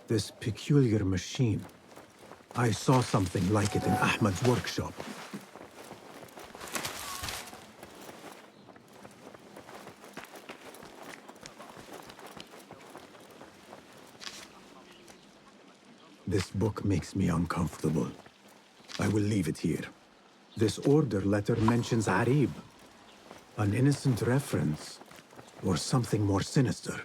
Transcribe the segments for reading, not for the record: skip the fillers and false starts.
This peculiar machine. I saw something like it in Ahmad's workshop. This book makes me uncomfortable. I will leave it here. This order letter mentions Arib. An innocent reference, or something more sinister.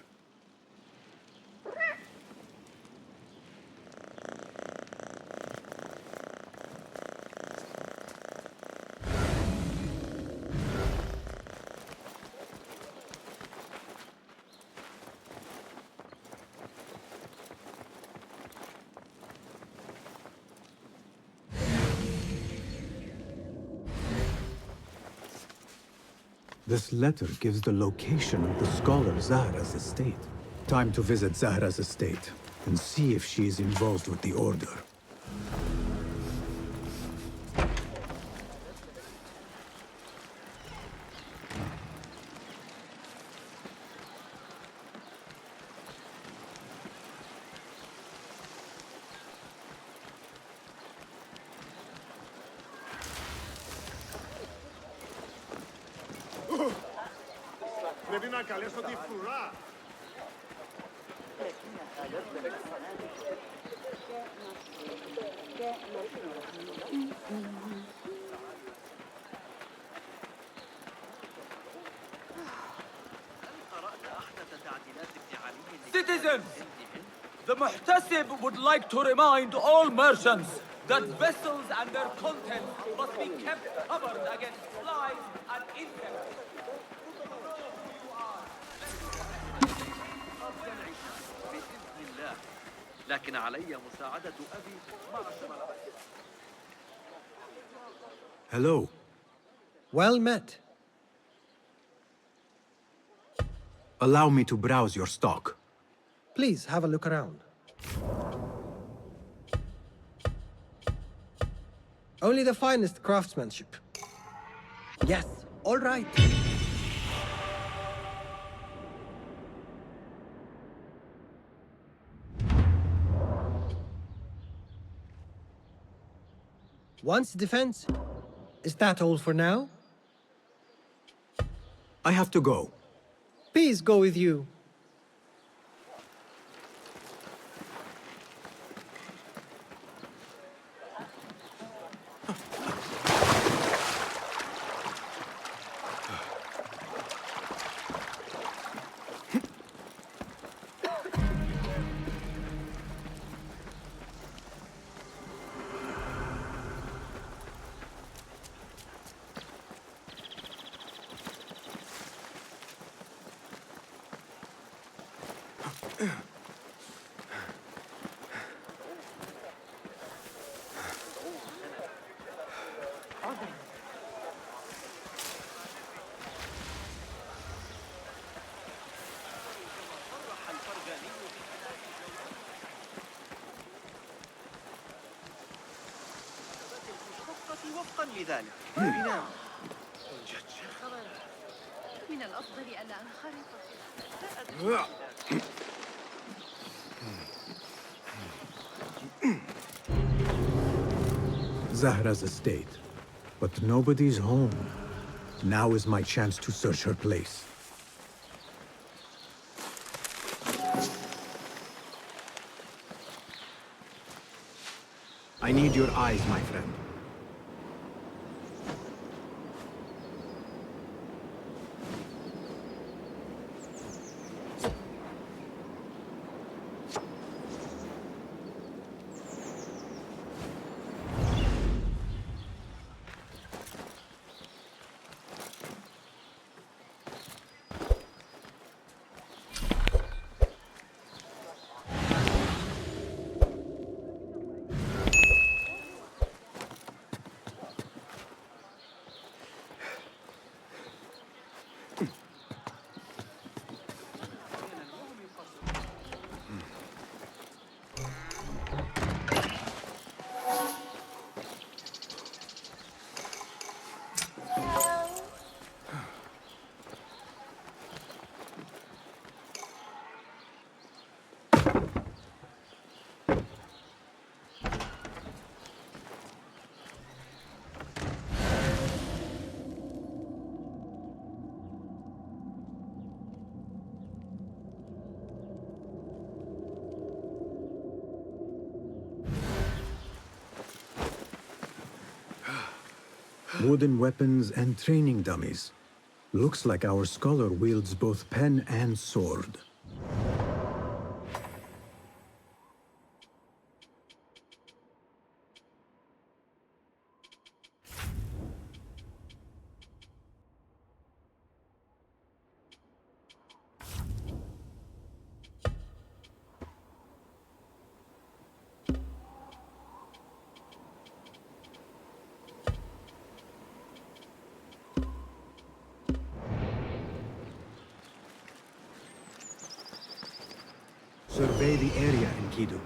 This letter gives the location of the scholar Zahra's estate. Time to visit Zahra's estate and see if she is involved with the order. Citizens, the Muhtasib would like to remind all merchants that vessels and their contents must be kept covered against flies and insects. لكن علي مساعدة أبي معشر. Hello. Well met. Allow me to browse your stock. Please have a look around. Only the finest craftsmanship. Yes, all right. Once defense. Is that all for now? I have to go. Peace go with you. لذلك من الأفضل ألا أنخرط. Zahra's estate. But nobody's home. Now is my chance to search her place. I need your eyes, my friend. Wooden weapons and training dummies. Looks like our scholar wields both pen and sword. Survey the area, Enkidu.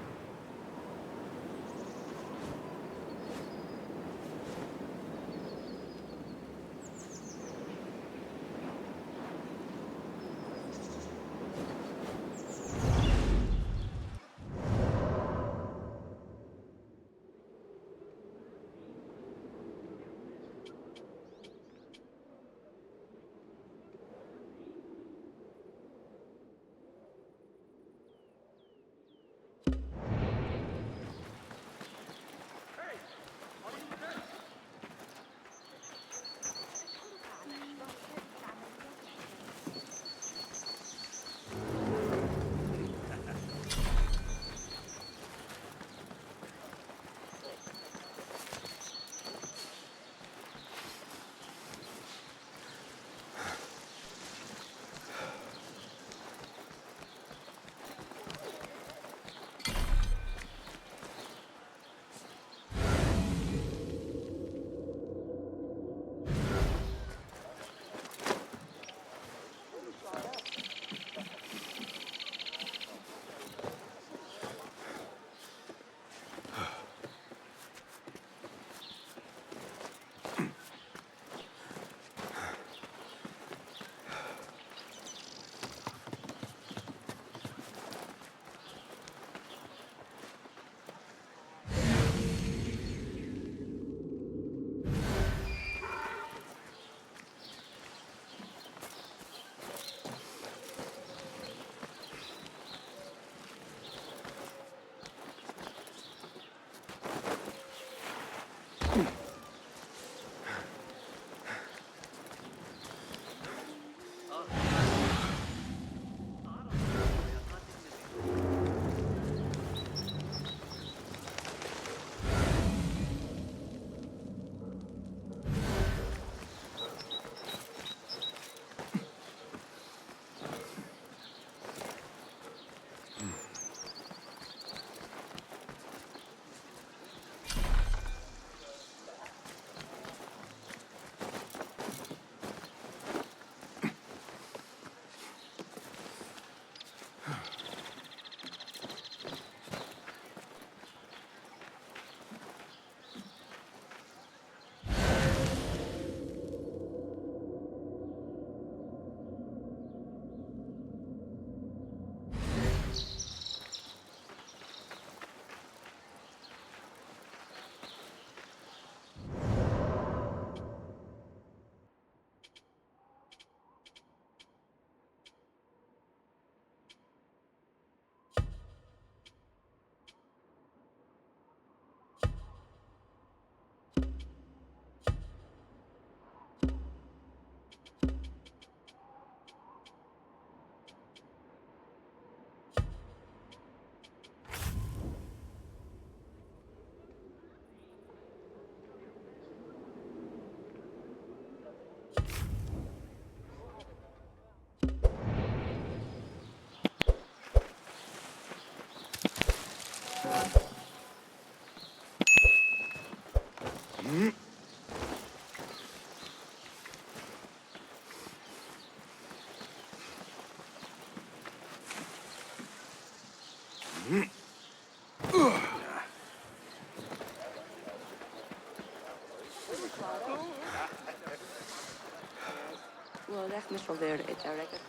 Well, that's Mr. There, it's our record.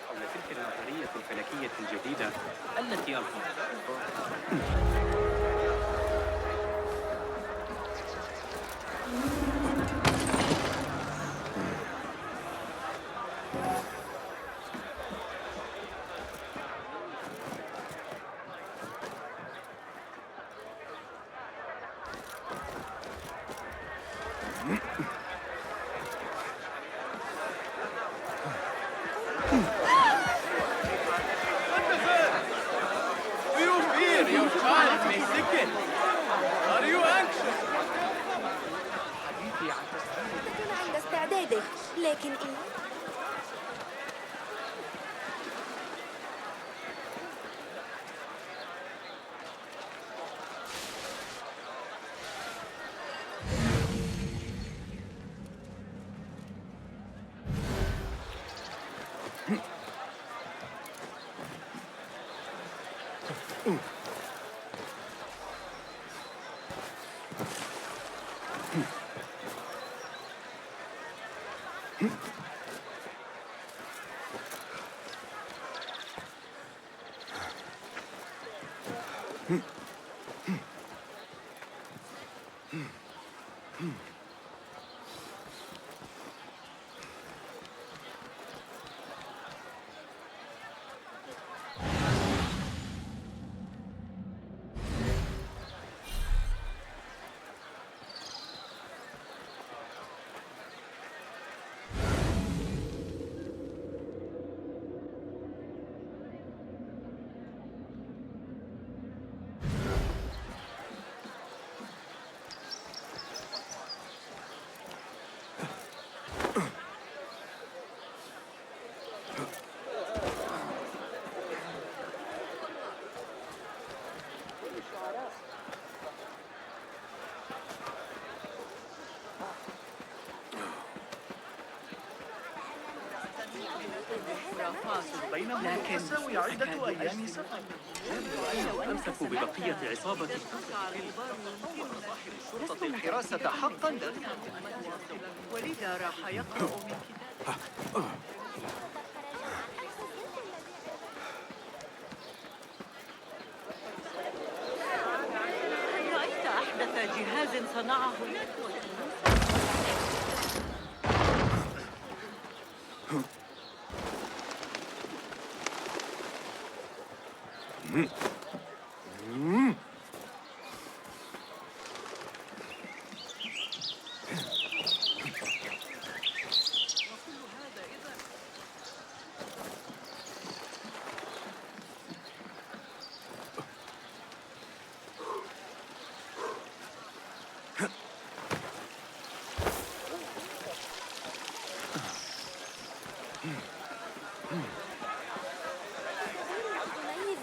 حول تلك النظرية الفلكية الجديدة التي ألقت. هذه، لكن إيه؟ لكن تساوي عدة أيام سفر. يبدو أنهم أمسكوا ببقية عصابة. الشرطة الحراسة حقا ولذا راح يقرأ من كتاب. هل رأيت أحدث جهاز صنعه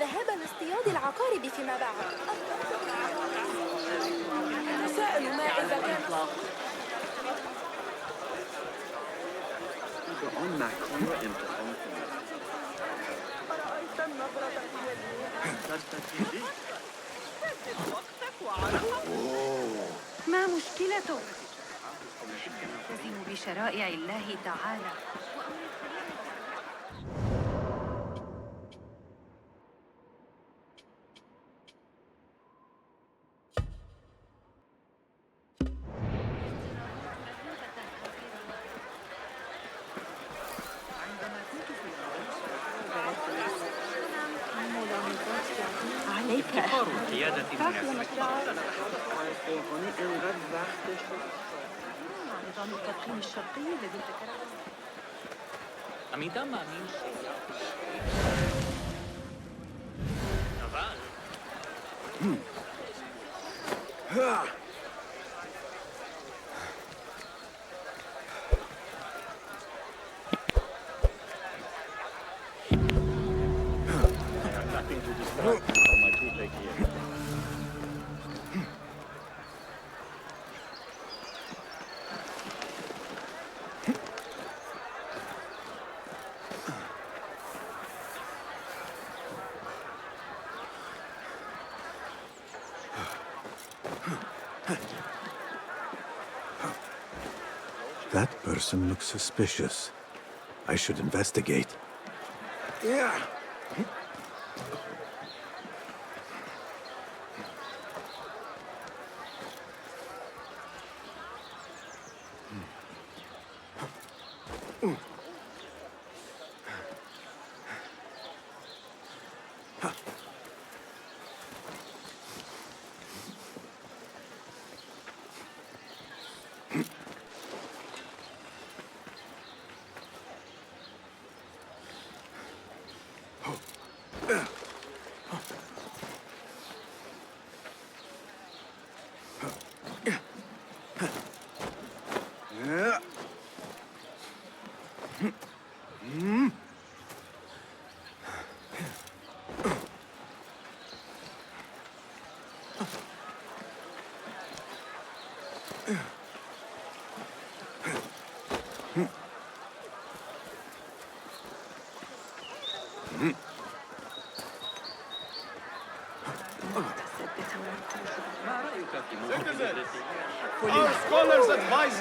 الذهاب لاصطياد العقارب فيما بعد. سأل ما إذا كان أرأيت النظرة ما مشكلته؟ ألتزم بشرائع الله تعالى. عليك افتقار القيادة نظام التدخين الشرقي الذي ذكره That person looks suspicious. I should investigate. Yeah.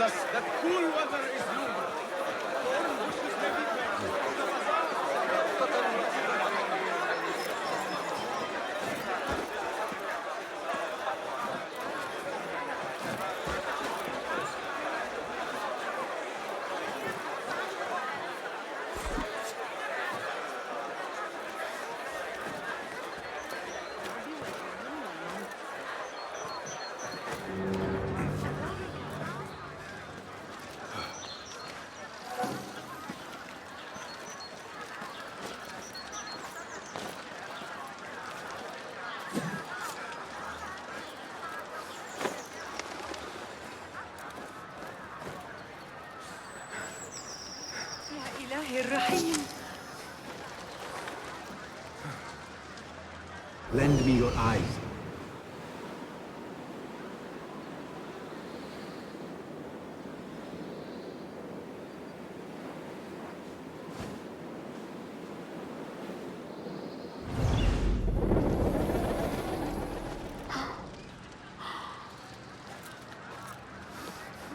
us that cool weather is looming. Foreign bushes may be burning. The bazaar. إلهي الرحيم. Lend me your eyes.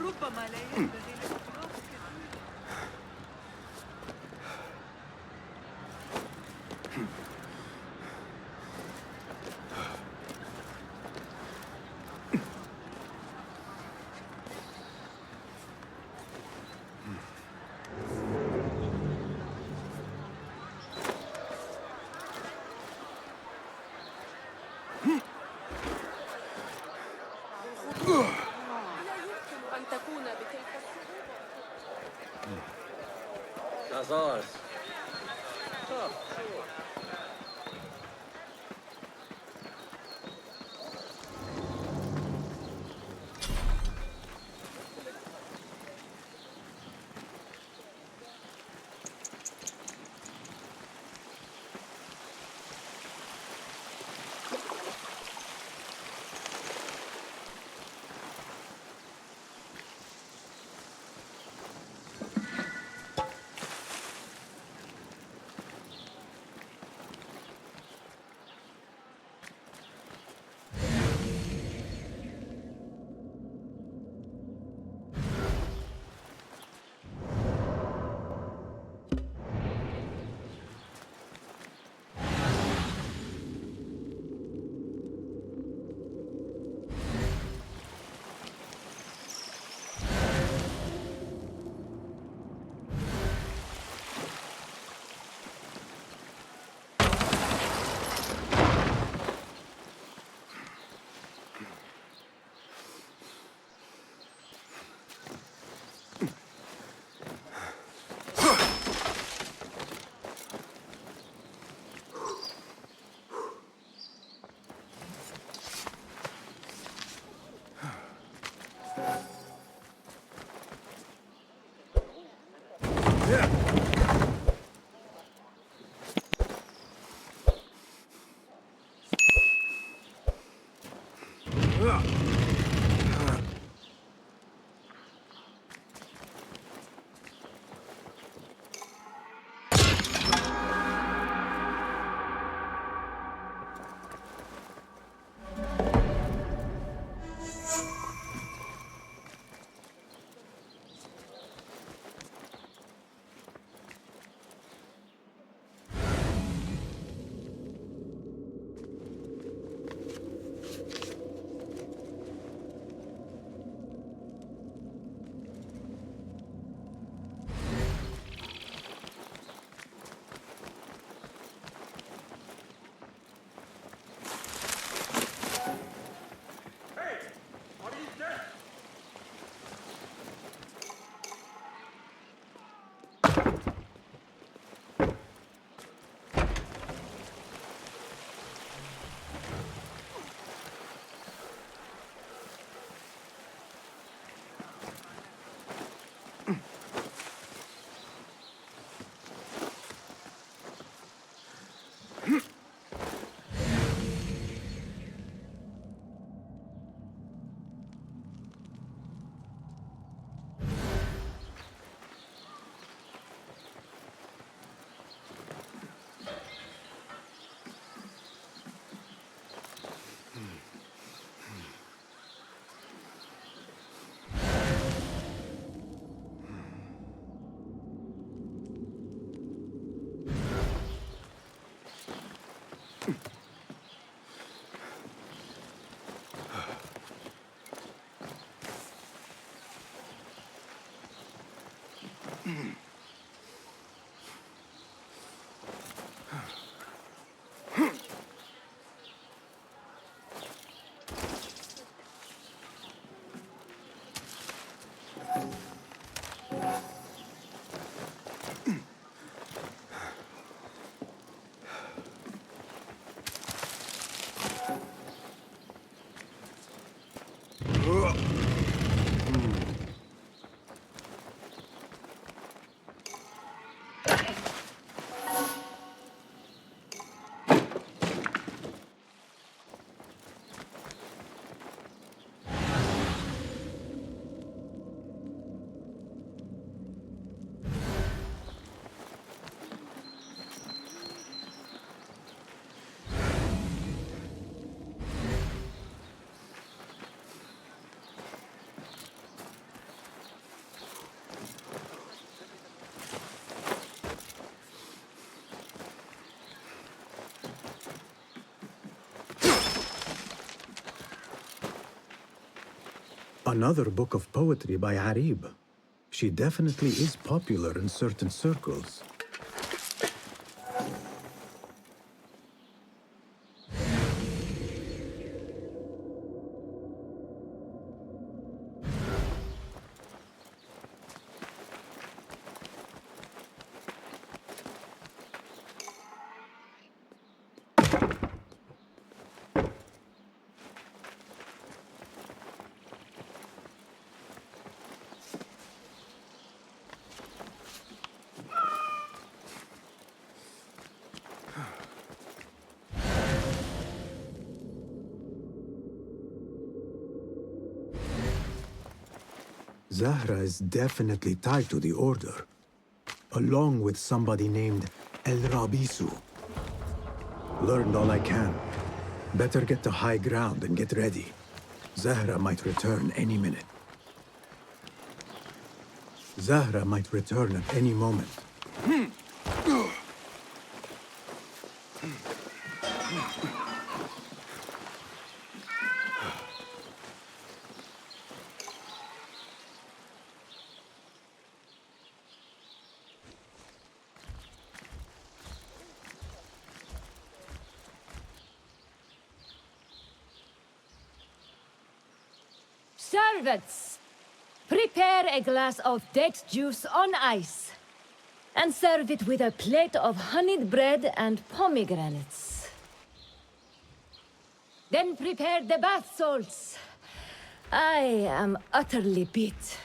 ربما لا ينبغي للإطلاق كثير. لا يمكن أن تكون بتلك الصعوبة. Lazars. Another book of poetry by Arib. She definitely is popular in certain circles. Zahra is definitely tied to the Order, along with somebody named El Rabisu. Learned all I can. Better get to high ground and get ready. Zahra might return any minute. Zahra might return at any moment. Servants, prepare a glass of date juice on ice, and serve it with a plate of honeyed bread and pomegranates. Then prepare the bath salts. I am utterly beat.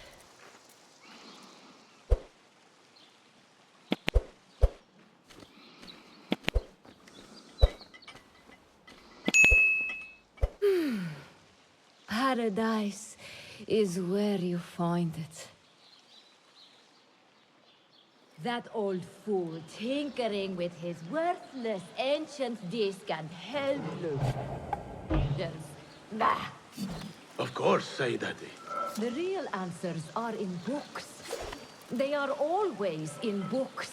Paradise is where you find it. That old fool tinkering with his worthless ancient disc and helpless. Bah! Of course, Sayyidati. The real answers are in books. They are always in books.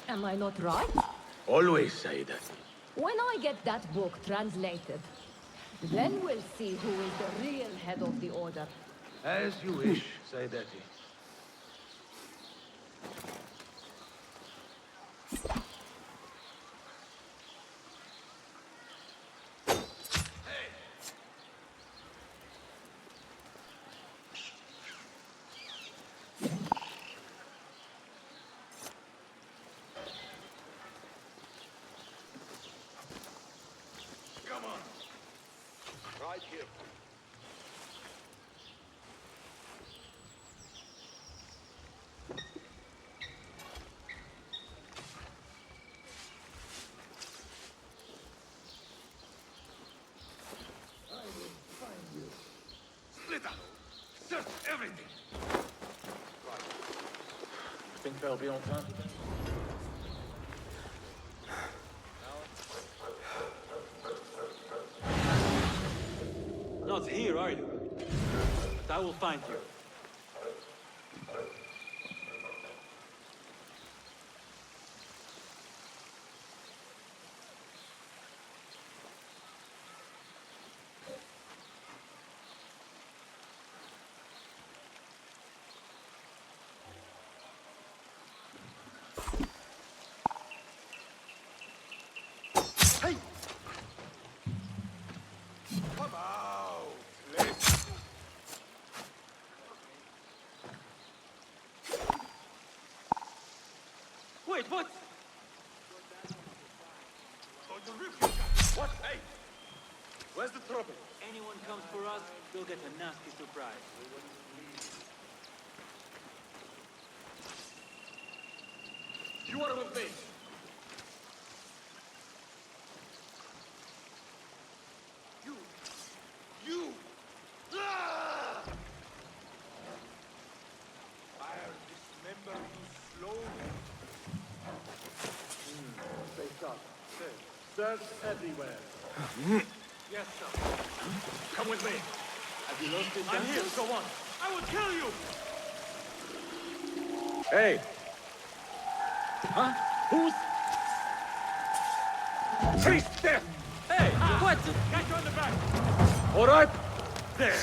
Am I not right? Always, Sayyidati. When I get that book translated, then we'll see who is the real head of the Order. As you wish, Sayyidati. Search everything. Think they'll be on time? Not here, are you? But I will find you. Wait, what? What? Hey! Where's the trouble? Anyone comes for us, they'll get a nasty surprise. You are with me. You! Ah! I'll dismember you slowly. Stay sharp. Search everywhere. Yes, sir. Come with me. Have you lost this I'm here, answer? so on. I will kill you! Hey! Huh? Who's? Face death! Hey, what? Got you on the back! All right? There.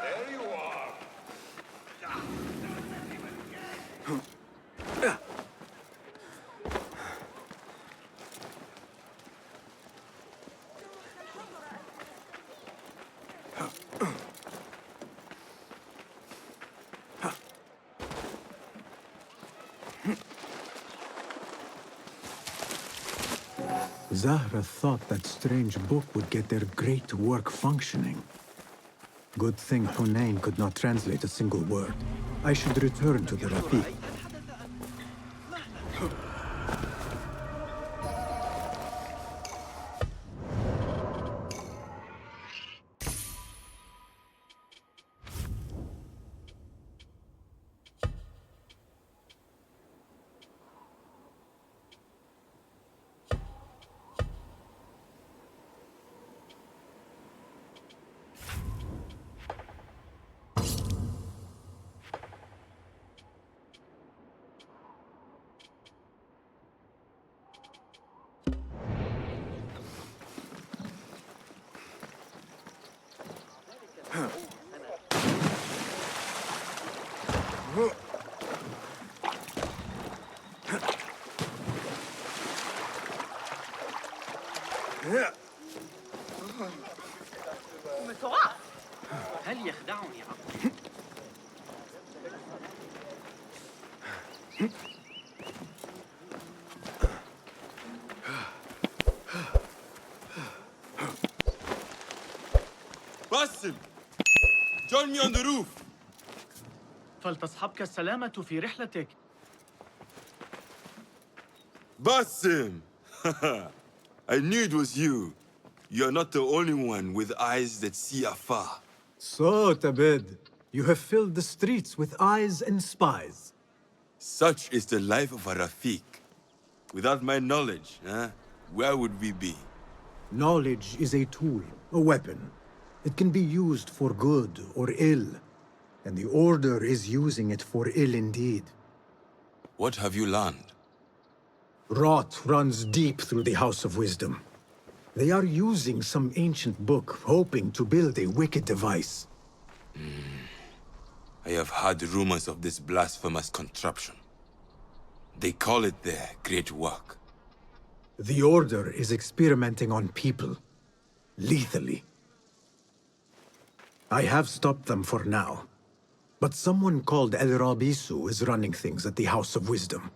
There you are. Zahra thought that strange book would get their great work functioning. Good thing Hunain could not translate a single word. I should return to the Rafiq. هل يخدعني عقلي؟ Basim! Join me on the roof! فلتصحبك السلامة في رحلتك. Basim! I knew it was you. You're not the only one with eyes that see afar. So, Tabid, you have filled the streets with eyes and spies. Such is the life of a Rafiq. Without my knowledge, where would we be? Knowledge is a tool, a weapon. It can be used for good or ill, and the Order is using it for ill indeed. What have you learned? Rot runs deep through the House of Wisdom. They are using some ancient book, hoping to build a wicked device. I have heard rumors of this blasphemous contraption. They call it their great work. The Order is experimenting on people, lethally. I have stopped them for now, but someone called El Rabisu is running things at the House of Wisdom.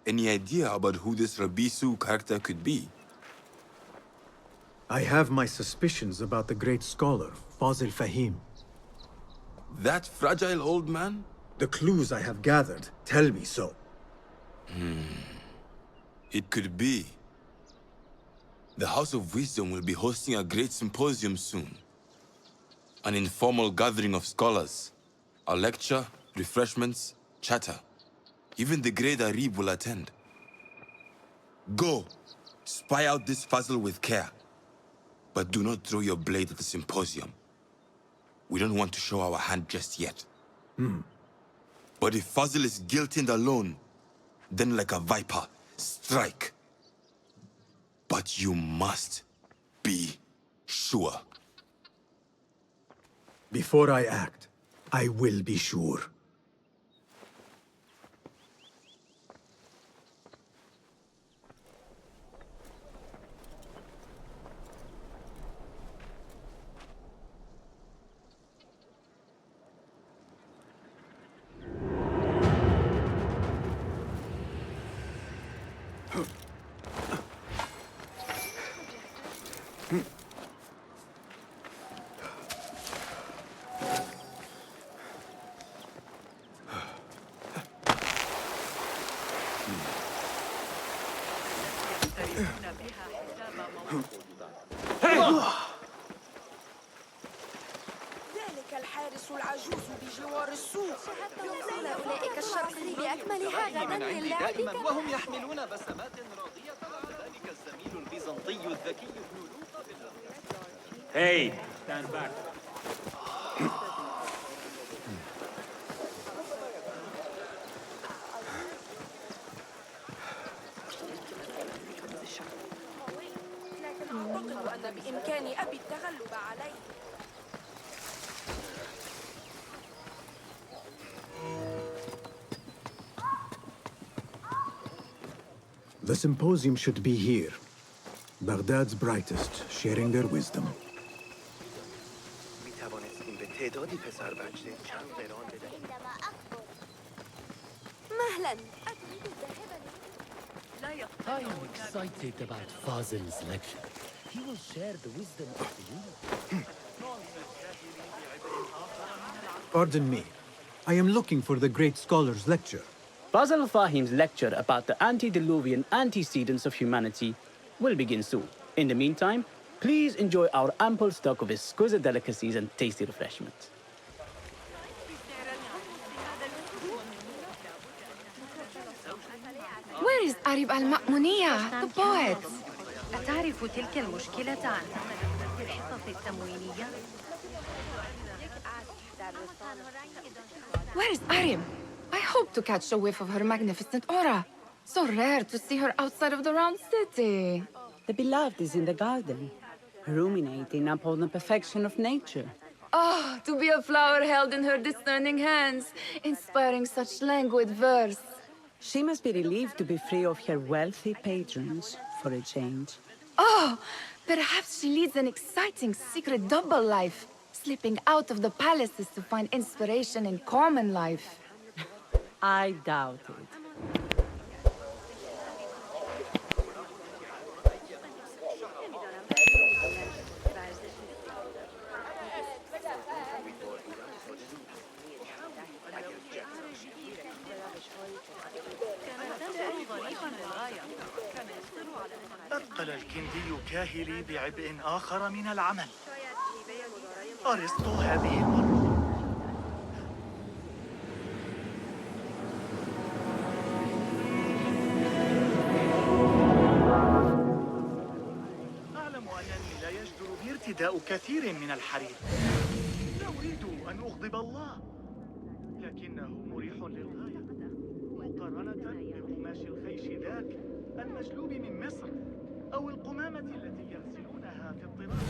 Any idea about who this Rabisu character could be? I have my suspicions about the great scholar, Fazil Fahim. That fragile old man? The clues I have gathered tell me so. It could be. The House of Wisdom will be hosting a great symposium soon. An informal gathering of scholars. A lecture, refreshments, chatter. Even the great Arib will attend. Go, spy out this puzzle with care. But do not throw your blade at the symposium. We don't want to show our hand just yet. But if Fazil is guilty and alone, then like a viper, strike. But you must be sure. Before I act, I will be sure. ذلك الحارس العجوز بجوار السوق يمكن أولئك الشرقي بأكملها غدا للعب دائما كما وهم يحملون بسمات راضية وكذلك الزميل البيزنطي الذكي ابن لوط Hey, stand back. لكن أعتقد أن بإمكان أبي التغلب عليه. The symposium should be here. Baghdad's brightest, sharing their wisdom. مهلا أتريد الذهاب I am excited about Fazil's lecture. He will share the wisdom of the universe. Pardon me. I am looking for the great scholar's lecture. Fazl Fahim's lecture about the antediluvian antecedents of humanity will begin soon. In the meantime, please enjoy our ample stock of exquisite delicacies and tasty refreshments. Where is Arib al-Ma'muniya, the poet? أتعرف تلك المشكلة عن الحصص التموينية؟ Where is Arib? I hope to catch a whiff of her magnificent aura. So rare to see her outside of the round city. The beloved is in the garden, ruminating upon the perfection of nature. Oh, to be a flower held in her discerning hands, inspiring such languid verse. She must be relieved to be free of her wealthy patrons for a change. Oh, perhaps she leads an exciting secret double life, slipping out of the palaces to find inspiration in common life. I doubt it. أثقل الكندي كاهلي بعبء آخر من العمل. أرسطو هذه المرة. أعلم أنني لا يجدر بي ارتداء كثير من الحرير. لا أريد أن أغضب الله، لكنه مريح للغاية مقارنة بقماش الخيش ذاك المجلوب من مصر أو القمامة التي يغسلونها في الطراب.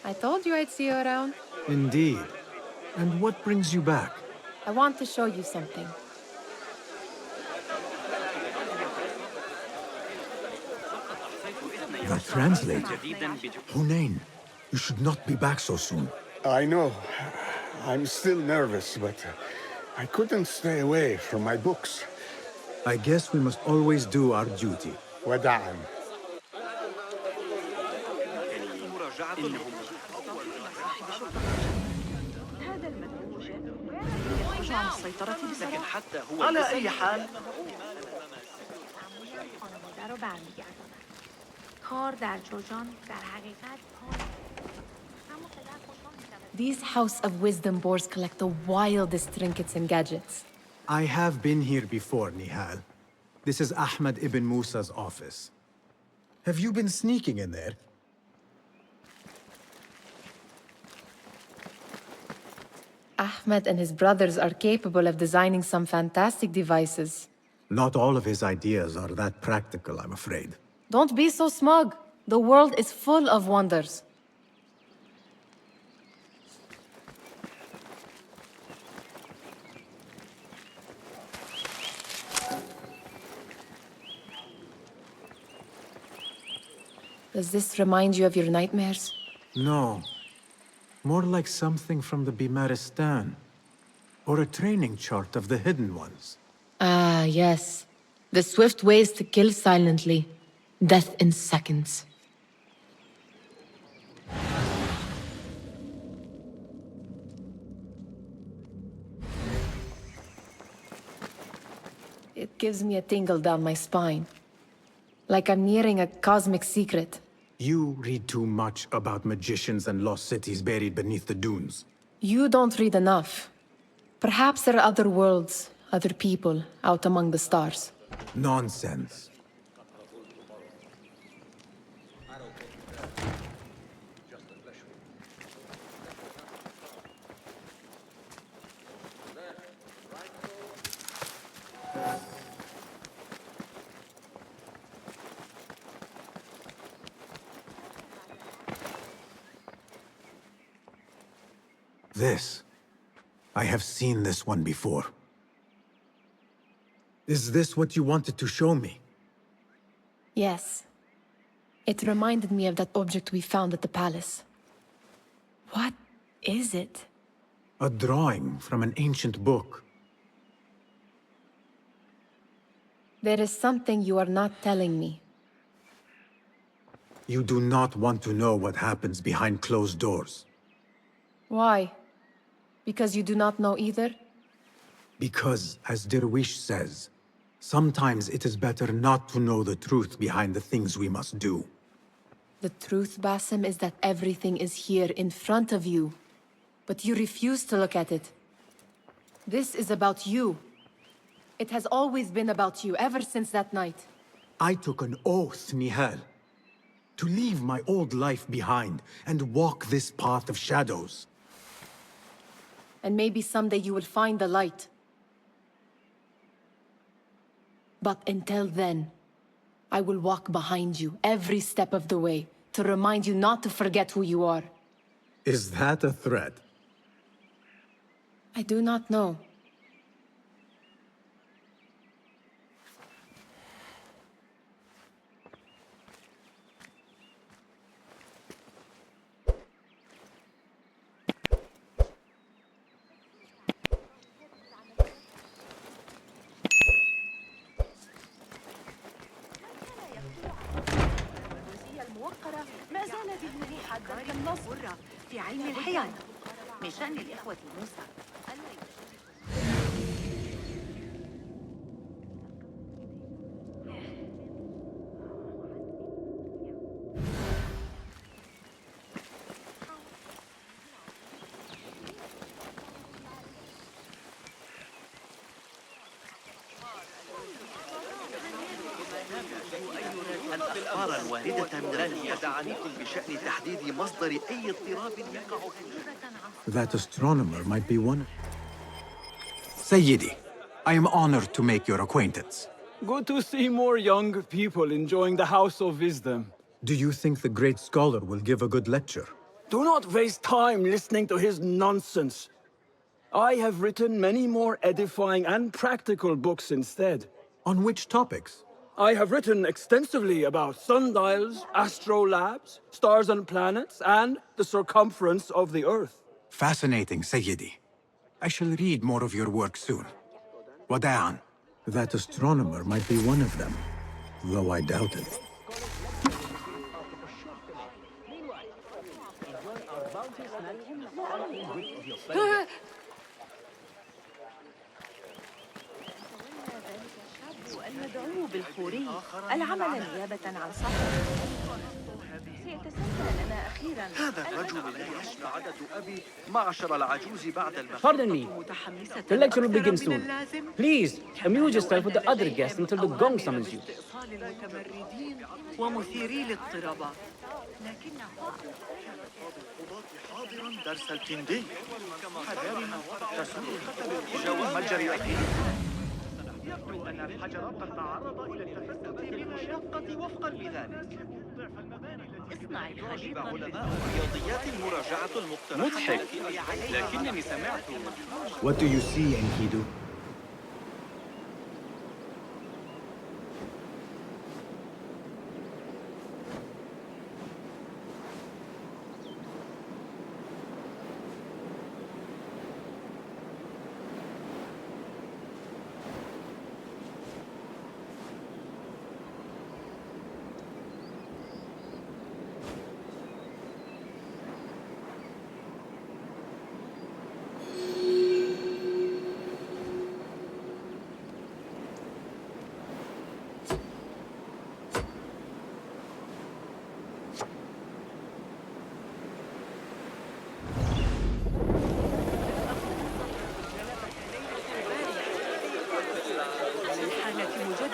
I told you I'd see you around. Indeed. And what brings you back? I want to show you something. The translator. Hunain, you should not be back so soon. I know. I'm still nervous, but I couldn't stay away from my books. I guess we must always do our duty. وداعاً. على أي حال These House of Wisdom boards collect the wildest trinkets and gadgets. I have been here before, Nihal. This is Ahmed ibn Musa's office. Have you been sneaking in there? Ahmed and his brothers are capable of designing some fantastic devices. Not all of his ideas are that practical, I'm afraid. Don't be so smug. The world is full of wonders. Does this remind you of your nightmares? No. More like something from the Bimaristan. Or a training chart of the Hidden Ones. Ah, yes. The swift ways to kill silently. Death in seconds. gives me a tingle down my spine. Like I'm nearing a cosmic secret. You read too much about magicians and lost cities buried beneath the dunes. You don't read enough. Perhaps there are other worlds, other people, out among the stars. Nonsense. This. I have seen this one before. Is this what you wanted to show me? Yes. It reminded me of that object we found at the palace. What is it? A drawing from an ancient book. There is something you are not telling me. You do not want to know what happens behind closed doors. Why? Because you do not know either? Because, as Derwish says, sometimes it is better not to know the truth behind the things we must do. The truth, Basim, is that everything is here in front of you. But you refuse to look at it. This is about you. It has always been about you, ever since that night. I took an oath, Nihal, to leave my old life behind and walk this path of shadows. And maybe someday you will find the light. But until then, I will walk behind you every step of the way to remind you not to forget who you are. Is that a threat? I do not know. ما زال ذهني حادا كالنصر في عين الحياة من شأن الإخوة موسى. الأخبار الواردة لن يدعنيكم بشأن تحديد مصدر أي اضطراب يقع في That astronomer might be one. Sayyidi, I am honored to make your acquaintance. Good to see more young people enjoying the House of Wisdom. Do you think the great scholar will give a good lecture? Do not waste time listening to his nonsense. I have written many more edifying and practical books instead. On which topics? I have written extensively about sundials, astrolabes, stars and planets, and the circumference of the Earth. Fascinating, Sayyidi. I shall read more of your work soon. Wada'an. That astronomer might be one of them, though I doubt it. المدعو بالخوري العمل نيابة عن صاحبه سيتسلسل لنا أخيرا. هذا الرجل الذي استعدت أبي معشر العجوز بعد المغرب. Pardon me. The lecture will begin soon. Please, amuse yourself with the other guests until the gong summons you. ومثيري الاضطرابات. لكنه حاضرا درس الكندي. حذارنا تسوق باتجاه المتجر الأخير. يبدو أن الحجر قد تعرض إلى التفتت بالمشقة وفقا لذلك. اصنع الخليط علماء الرياضيات المراجعة المقترحة. مضحك، لكنني سمعت. What do you see, Enkidu?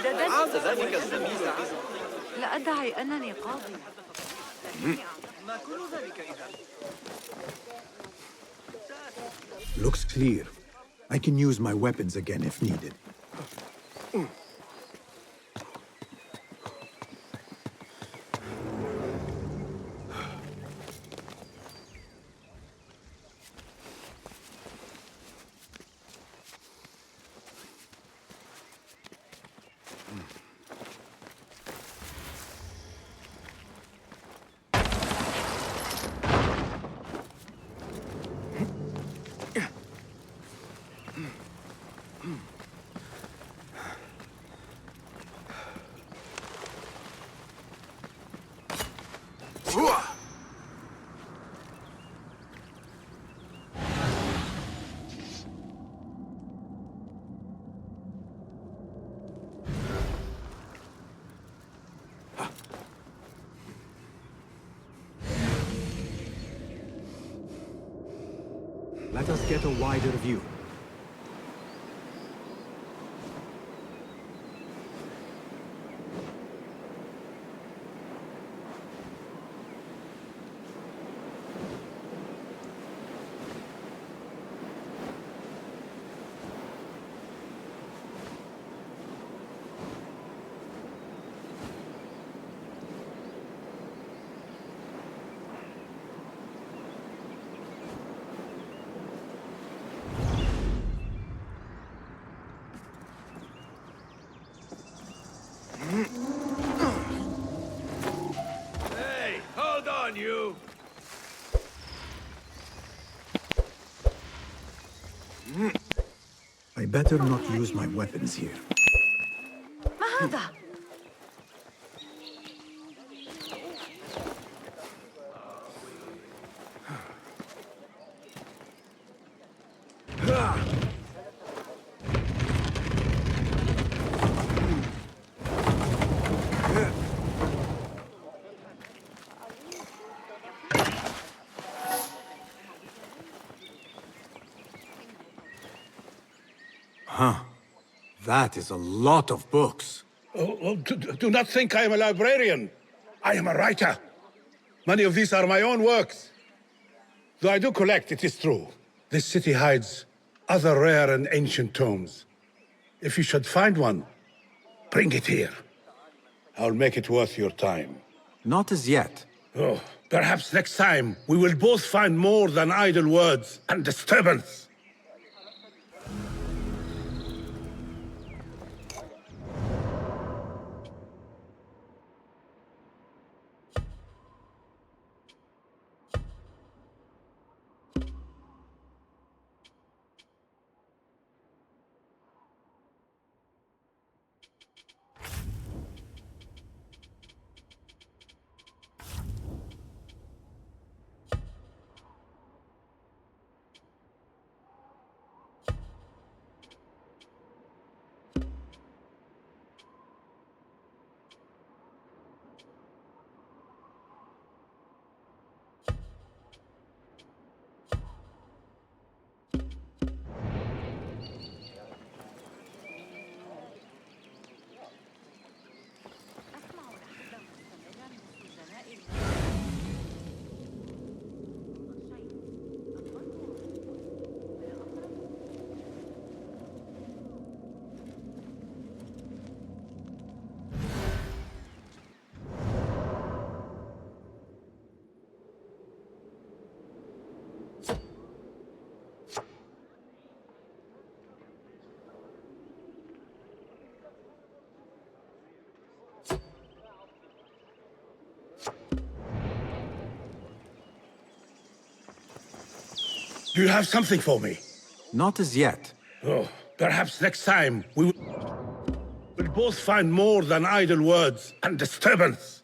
عاد ذلك الزميل لا أدعي أنني قاضي. ما كل ذلك إذا؟ Looks clear. I can use my weapons again if needed. Let us get a wider view. Hey, hold on, you! I better not use my weapons here. ما هذا؟ Huh. That is a lot of books. Do not think I am a librarian. I am a writer. Many of these are my own works. Though I do collect, it is true. This city hides other rare and ancient tomes. If you should find one, bring it here. I'll make it worth your time. Not as yet. Oh, perhaps next time we will both find more than idle words and disturbance. Do you have something for me? Not as yet. Oh, perhaps next time we will both find more than idle words and disturbance.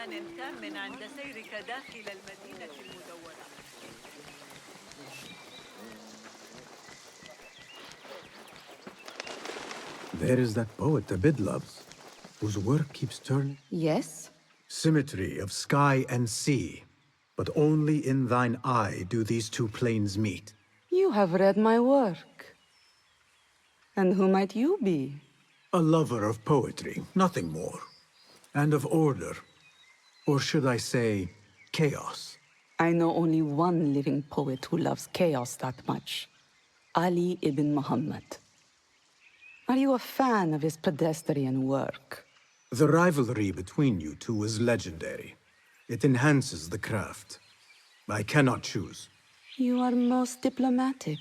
اطمئنان تام عند سيرك داخل المدينة المدورة. There is that poet Abid loves, whose work keeps turning. Yes? Symmetry of sky and sea, but only in thine eye do these two planes meet. You have read my work. And who might you be? A lover of poetry, nothing more. And of order. Or should I say, chaos. I know only one living poet who loves chaos that much. Ali ibn Muhammad. Are you a fan of his pedestrian work? The rivalry between you two is legendary. It enhances the craft. I cannot choose. You are most diplomatic.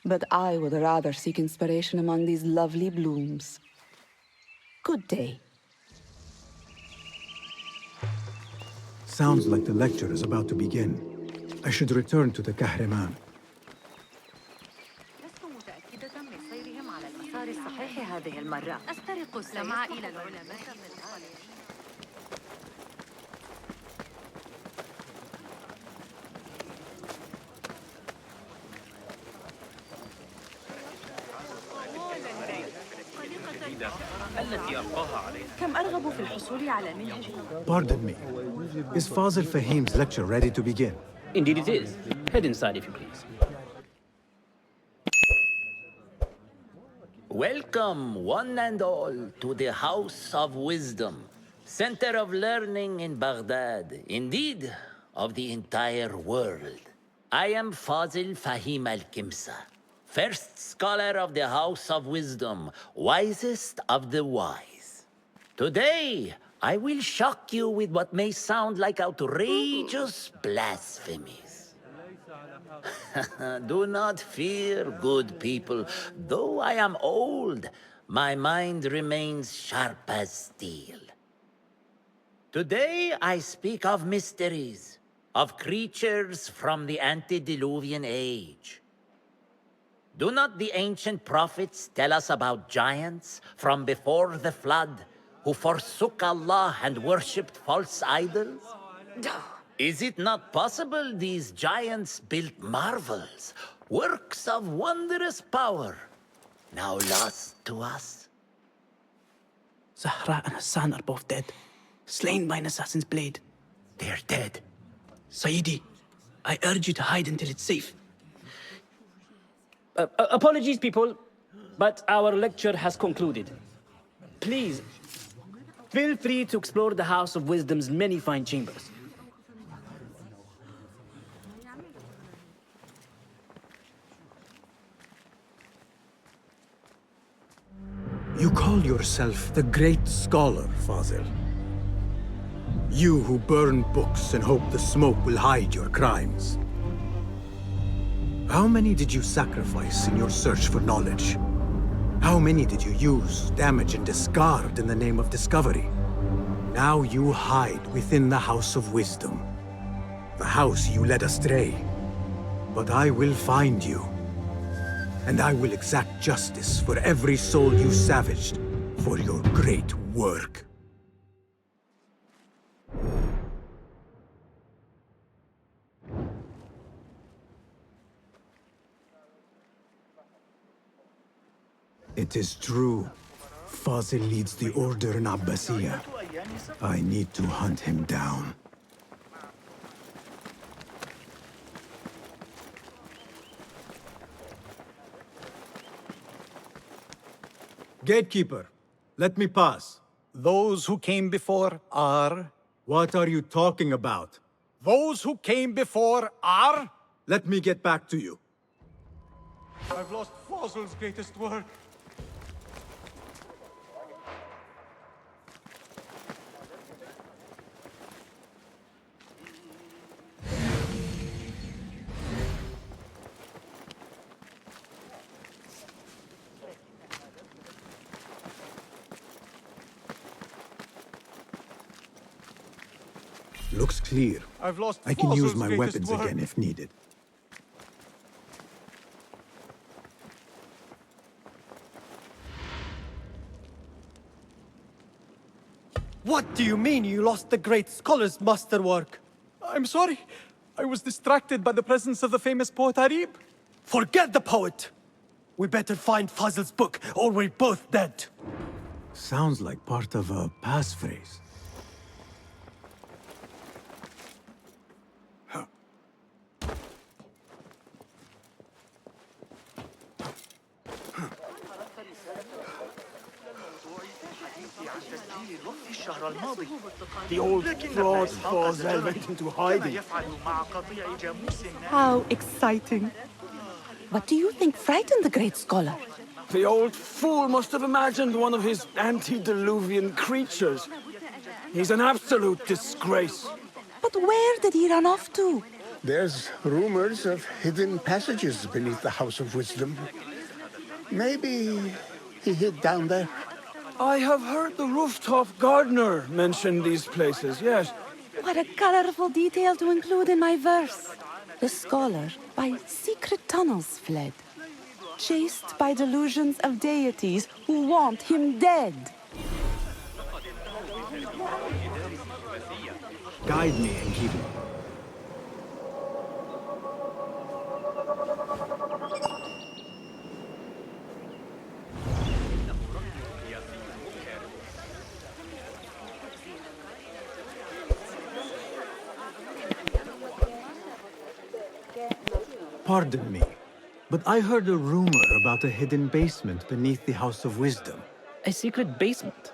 But I would rather seek inspiration among these lovely blooms. Good day. Sounds like the lecture is about to begin. I should return to the Kahraman. لست متأكدة من سيرهم على المسار الصحيح هذه المرة. أسترق السمع إلى العلماء في الصالحين. التي ألقاها عليها. كم أرغب في الحصول على منهج. Pardon me. Is Fazil Fahim's lecture ready to begin? Indeed it is. Head inside if you please. Welcome, one and all, to the House of Wisdom, center of learning in Baghdad, indeed, of the entire world. I am Fazil Fahim al-Kimsa, first scholar of the House of Wisdom, wisest of the wise. Today, I will shock you with what may sound like outrageous blasphemies. Do not fear, good people. Though I am old, my mind remains sharp as steel. Today I speak of mysteries, of creatures from the antediluvian age. Do not the ancient prophets tell us about giants from before the flood who forsook Allah and worshipped false idols? Is it not possible these giants built marvels, works of wondrous power, now lost to us? Zahra and Hassan are both dead, slain by an assassin's blade. They're dead. Saidi, I urge you to hide until it's safe. Apologies, people, but our lecture has concluded. Please, feel free to explore the House of Wisdom's many fine chambers. You call yourself the great scholar, Fazil. You who burn books and hope the smoke will hide your crimes. How many did you sacrifice in your search for knowledge? How many did you use, damage, and discard in the name of discovery? Now you hide within the House of Wisdom. The house you led astray. But I will find you. And I will exact justice for every soul you savaged for your great work. It is true. Fazil leads the order in Abbasiyah. I need to hunt him down. Gatekeeper, let me pass. Those who came before are... What are you talking about? Those who came before are... Let me get back to you. I've lost Fazil's greatest work. Looks clear. I've lost I can use Fazil's my greatest weapons work. again if needed. What do you mean you lost the great scholar's masterwork? I'm sorry. I was distracted by the presence of the famous poet Arib. Forget the poet! We better find Fazl's book, or we're both dead. Sounds like part of a passphrase. The old fraud Fazel went into hiding. How exciting. What do you think frightened the great scholar? The old fool must have imagined one of his antediluvian creatures. He's an absolute disgrace. But where did he run off to? There's rumors of hidden passages beneath the House of Wisdom. Maybe he hid down there. I have heard the rooftop gardener mention these places, yes. What a colorful detail to include in my verse. The scholar by secret tunnels fled, chased by delusions of deities who want him dead. Guide me and keep me. Pardon me, but I heard a rumor about a hidden basement beneath the House of Wisdom. A secret basement?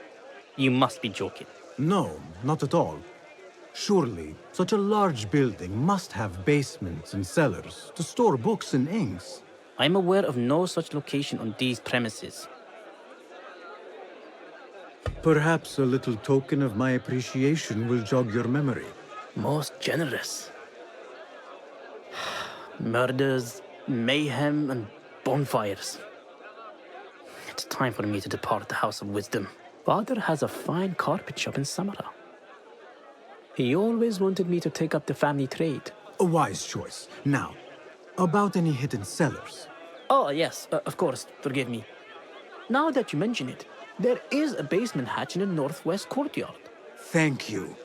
You must be joking. No, not at all. Surely, such a large building must have basements and cellars to store books and inks. I'm aware of no such location on these premises. Perhaps a little token of my appreciation will jog your memory. Most generous. Murders, mayhem, and bonfires. It's time for me to depart the House of Wisdom. Father has a fine carpet shop in Samara. He always wanted me to take up the family trade. A wise choice. Now, about any hidden cellars. Oh, yes, of course, forgive me. Now that you mention it, there is a basement hatch in the northwest courtyard. Thank you.